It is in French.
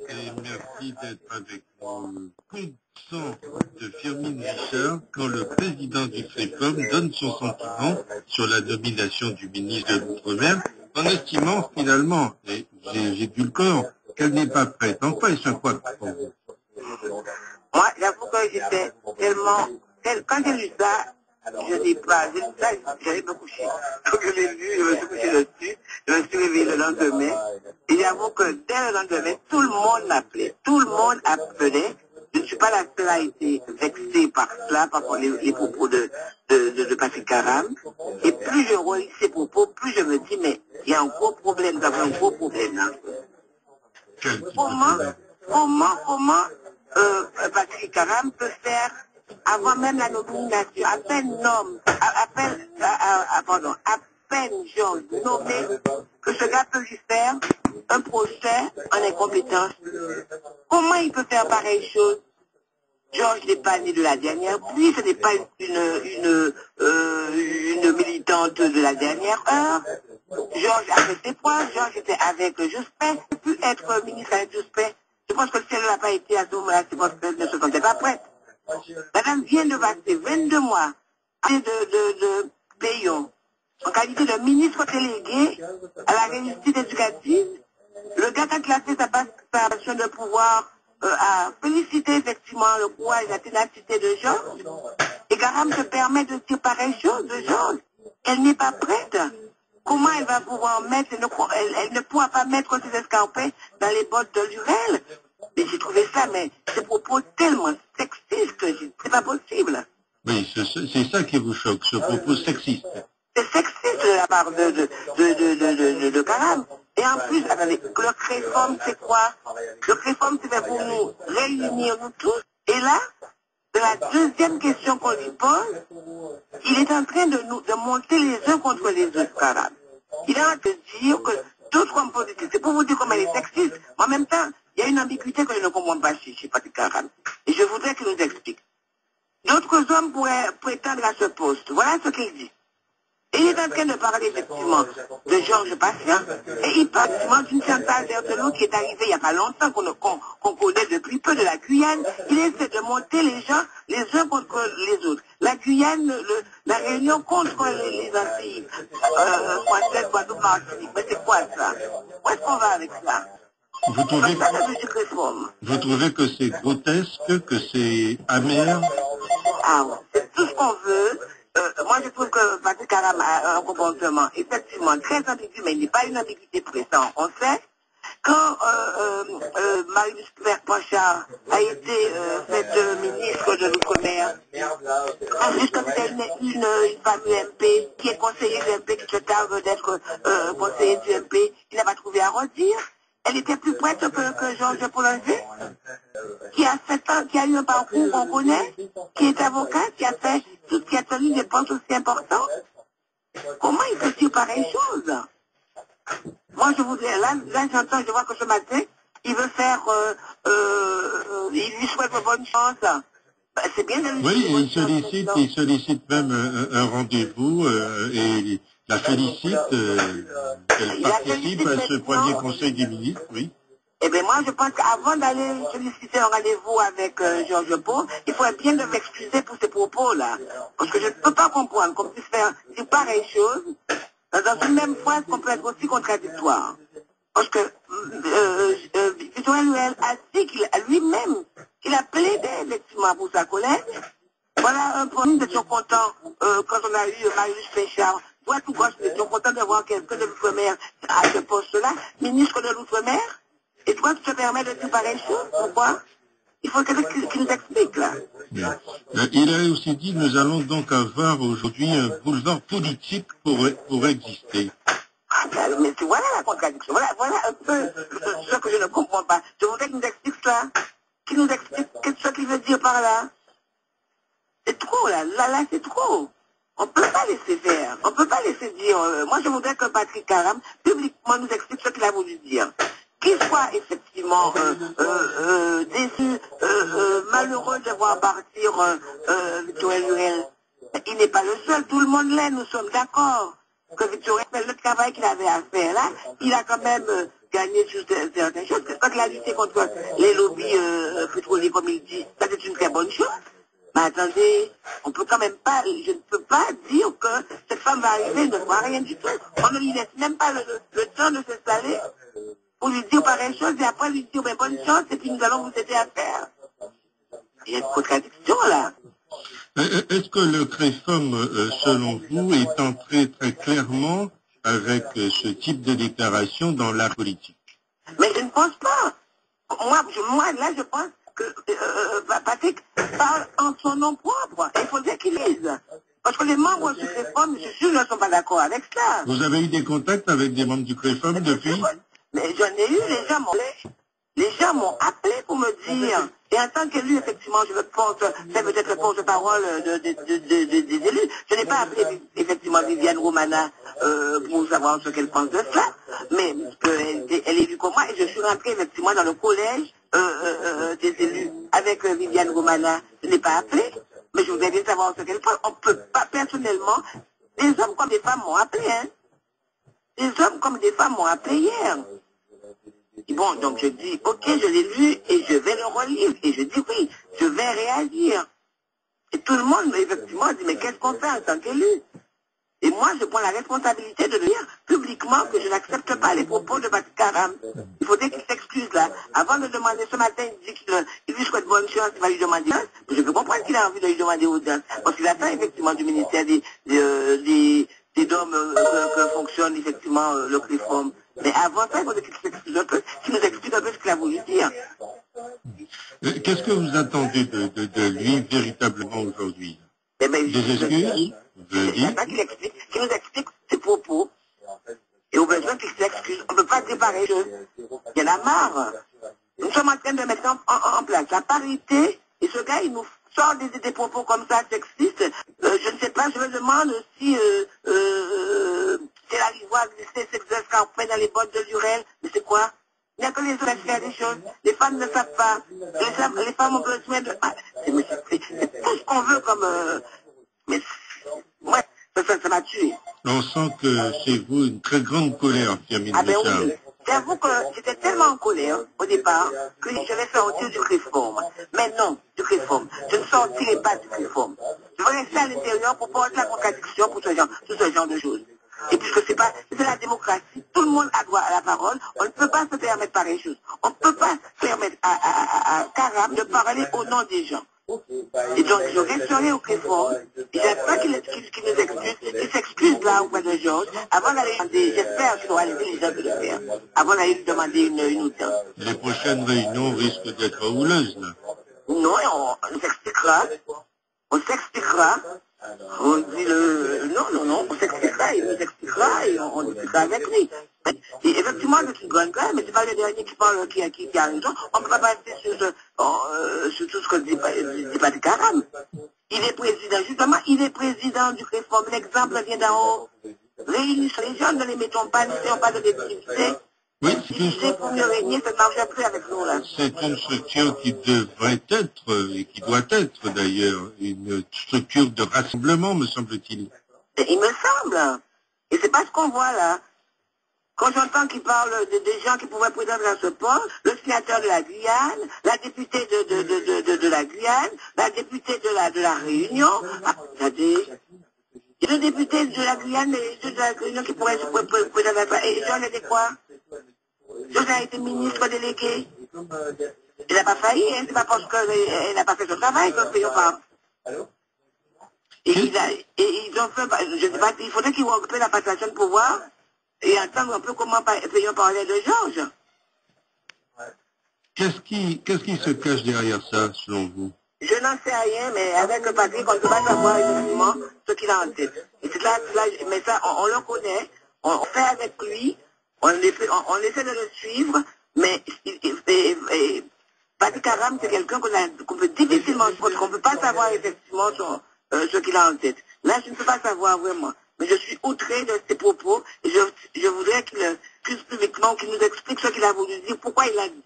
et merci d'être avec nous. Consent de Firmin Richard quand le président du FREFOM donne son sentiment sur la nomination du ministre de l'Outre-mer en estimant finalement, et j'ai dû le corps, qu'elle n'est pas prête. Enfin, est-ce un quoi pour vous? Moi, j'avoue que j'étais tellement... Quand j'ai lu ça, je n'ai pas... J'ai lu ça, j'allais me coucher. Donc je l'ai lu, je me suis couché dessus, je me suis réveillé le lendemain. Et j'avoue que dès le lendemain, tout le monde m'appelait. Tout le monde appelait. Je ne suis pas la seule à être vexée par cela, par les propos de Patrick Caram. Et plus je relis ces propos, plus je me dis, mais il y a un gros problème, nous avons un gros problème là. Comment Patrick Caram peut faire, avant même la nomination, à peine Georges nommé, que ce gars peut lui faire un procès en incompétence. Comment il peut faire pareille chose? Georges n'est pas né de la dernière pluie, ce n'est pas une militante de la dernière heure. Georges a fait ses preuves, Georges était avec Jospin, il peut être ministre avec Jospin. Je pense que si elle n'a pas été à ce moment-là, c'est parce qu'elle ne se sentait pas prête. Madame vient de passer 22 mois de Payon, en qualité de ministre délégué à la réussite éducative. Le gars qui a fait sa passation de pouvoir a félicité effectivement le courage et la ténacité de Georges. Et Caram se permet de dire pareille chose de Georges. Elle n'est pas prête. Comment elle va pouvoir mettre, elle ne pourra pas mettre ses escarpins dans les bottes de Lurel. Mais j'ai trouvé ça, mais ce propos tellement sexiste que c'est pas possible. Oui, c'est ça qui vous choque, ce propos sexiste. C'est sexiste de la part de Caram. Et en plus, attendez, le CREFOM, c'est quoi? Le CREFOM, c'est fait pour nous réunir, nous tous. Et là, de la deuxième question qu'on lui pose, il est en train de monter les uns contre les autres, Caram. Il est en train de dire que d'autres hommes politiques, c'est pour vous dire comment il est sexiste, mais en même temps, il y a une ambiguïté que je ne comprends pas chez Patrick Caram. Et je voudrais qu'il nous explique. D'autres hommes pourraient prétendre à ce poste. Voilà ce qu'il dit. Et il est en train de parler effectivement de Georges Patient, et il parle effectivement d'une Chantal Berthelot qui est arrivée il n'y a pas longtemps, qu'on connaît depuis peu de la Guyane. Il essaie de monter les gens les uns contre les autres. La Guyane, la Réunion contre les Antilles, françaises, Guadeloupe, Martinique. Mais c'est quoi ça? Où est-ce qu'on va avec ça? Vous trouvez que c'est grotesque, que c'est amer? Ah ouais, c'est tout ce qu'on veut. Moi, je trouve que Patrick Caram a un comportement effectivement très ambigu, mais il n'est pas une ambiguïté pressante. On sait, quand Marius Pochard a été faite ministre de l'Outre-mer, juste comme c'est une femme UMP qui est conseillère du MP, qui se tarde d'être conseiller du MP, il n'a pas trouvé à redire. Elle était plus prête que Georges Poulanger, qui a 7 ans, qui a eu un parcours qu'on connaît, qui est avocat, qui a fait tout ce qui a tenu des postes aussi importants. Comment il peut dire pareille chose? Moi, je voudrais, là j'entends, je vois que ce matin, il veut faire, il lui souhaite bonne chance. Ben, c'est bien de lui Oui, il sollicite même un rendez-vous et la félicite qu'elle participe à ce premier conseil des ministres, oui. Eh bien, moi, je pense qu'avant d'aller solliciter un rendez-vous avec Georges Pau, il faudrait bien de m'excuser pour ces propos-là. Parce que je ne peux pas comprendre qu'on puisse faire une pareille chose dans une même phrase qu'on peut être aussi contradictoire. Parce que Victor Lurel a dit lui-même qu'il a plaidé effectivement pour sa collègue. Voilà un point, nous étions contents quand on a eu Marius Péchard. Toi, tout gauche, nous étions contents de voir quelqu'un de l'Outre-mer à ce poste-là, ministre de l'Outre-mer. Et toi, tu te permets de dire pareille chose? Pourquoi? Il faut quelqu'un qui nous explique, là. Bien. Il a aussi dit, nous allons donc avoir aujourd'hui un boulevard politique pour exister. Ah, mais voilà la contradiction. Voilà un peu ce que je ne comprends pas. Je voudrais qu'il nous explique ça. Qu'il nous explique ce qu'il veut dire par là. C'est trop, là, c'est trop. On ne peut pas laisser faire. On ne peut pas laisser dire. Moi, je voudrais que Patrick Caram, publiquement, nous explique ce qu'il a voulu dire. Qu'il soit effectivement déçu, malheureux de voir partir Victor Lurel. Il n'est pas le seul, tout le monde l'est, nous sommes d'accord que Victor Lurel, le travail qu'il avait à faire là, il a quand même gagner sur certaines choses. Quand il a lutté contre les lobbies pétroliers, comme il dit, ça c'est une très bonne chose. Mais attendez, on peut quand même pas, je ne peux pas dire que cette femme va arriver, ne voit rien du tout. On ne lui laisse même pas le temps de s'installer pour lui dire pareille chose et après lui dire ben, bonne chance et puis nous allons vous aider à faire. Il y a une contradiction là. Est-ce que le CREFOM, selon vous, est entré très clairement avec ce type de déclaration dans l'art politique? Mais je ne pense pas. Moi là, je pense que Patrick parle en son nom propre. Il faudrait qu'il lise. Parce que les membres du CREFOM, je suis sûr, ne sont pas d'accord avec ça. Vous avez eu des contacts avec des membres du CREFOM depuis? Mais j'en ai eu, les gens m'ont appelé pour me dire, et en tant qu'élu, effectivement, je pense, c'est peut-être le porte-parole des élus. Je n'ai pas appelé, effectivement, Viviane Romana pour savoir ce qu'elle pense de cela, mais elle est élue comme moi, et je suis rentrée, effectivement, dans le collège des élus avec Viviane Romana. Je n'ai pas appelé, mais je voudrais bien savoir ce qu'elle pense. On ne peut pas, personnellement, des hommes comme des femmes m'ont appelé, hein. Des hommes comme des femmes m'ont appelé hier. Et bon, donc je dis, ok, je l'ai lu et je vais le relire. Et je dis oui, je vais réagir. Et tout le monde, effectivement, dit, mais qu'est-ce qu'on fait en tant qu'élu? Et moi, je prends la responsabilité de dire publiquement que je n'accepte pas les propos de Patrick Karam. Il faudrait qu'il s'excuse là. Avant de demander ce matin, il dit qu'il lui souhaite bonne chance, il va lui demander audience. Je peux comprendre qu'il a envie de lui demander audience. Parce qu'il attend effectivement du ministère des normes que fonctionne effectivement le CREFOM. Mais avant ça, il faudrait qu'il s'excuse un peu, qu'il nous explique un peu ce qu'il a voulu dire. Qu'est-ce que vous attendez de lui véritablement aujourd'hui? Eh ben, Des excuses? J'attends qu'il nous explique ses propos. Et au besoin qu'il s'excuse. On ne peut pas séparer les choses. Il y en a marre. Nous sommes en train de mettre en place la parité. Et ce gars, il nous sort des propos comme ça, sexistes. Je ne sais pas, je me demande si c'est la l'ivoire glisser s'exerce quand on fait dans les bottes de l'urel. Mais c'est quoi? Il n'y a que les hommes qui font des choses. Les femmes ne savent pas. Les femmes ont besoin de... C'est tout ce qu'on veut comme... Mais moi, ça m'a tué. On sent que chez vous une très grande colère, Firmin Richard. Oui. J'avoue que j'étais tellement en colère au départ que je vais sortir du CREFOM. Mais non, du CREFOM. Je ne sortirai pas du CREFOM. Je vais rester à l'intérieur pour porter la contradiction pour ce genre de choses. Et puisque c'est la démocratie, tout le monde a droit à la parole, on ne peut pas se permettre pareille chose. On ne peut pas permettre à Karam de parler au nom des gens. Et donc, je resterai au CREFOM, et j'espère qu'il nous excuse, qu'il s'excuse là auprès de Georges, avant d'aller demander, j'espère qu'il aura laissé les gens de le faire, avant d'aller lui demander une audience. Les prochaines réunions risquent d'être houleuses, là. Non, on s'expliquera. On s'expliquera. On dit non, on s'expliquera, il nous expliquera et on discutera avec lui. Et effectivement, c'est une grande gueule, mais c'est pas le dernier qui parle, qui a raison. On ne peut pas passer sur tout ce que dit Patrick Karam. Il est président, justement, il est président du CREFOM. L'exemple vient d'en haut. Réunissons les jeunes, ne les mettons pas, n'essayons pas de les diviser. Oui, Diviser pour mieux régner, ça ne marche plus avec nous, là. c'est une structure qui devrait être, et qui doit être d'ailleurs, une structure de rassemblement, me semble-t-il. Il me semble. Et c'est pas ce qu'on voit là. Quand j'entends qu'il parle des gens qui pourraient prétendre à ce poste, le sénateur de la Guyane, la députée de la Guyane, la députée de la Réunion, regardez, il y a le député de la Guyane et de la Réunion qui pourraient se prétendre à ça. Et Jean était quoi? Jean a été ministre délégué. Il n'a pas failli, hein, c'est pas parce qu'elle n'a pas fait son travail qu'on ne paye pas. Et ils ont fait, je sais pas, il faudrait qu'ils occupent la passation de pouvoir et entendre un peu comment Payon parlait de Georges. Qu'est-ce qui se cache derrière ça, selon vous? Je n'en sais rien, mais avec Patrick, on ne peut pas savoir exactement ce qu'il a en tête. Et c'est là, mais ça, on le connaît, on fait avec lui, on essaie de le suivre, mais Patrick Karam, c'est quelqu'un qu'on peut difficilement suivre, qu'on ne peut pas savoir effectivement ce qu'il a en tête. Là, je ne peux pas savoir vraiment. Mais je suis outré de ses propos et je voudrais qu'il excuse publiquement, qu'il nous explique ce qu'il a voulu dire, pourquoi il a dit.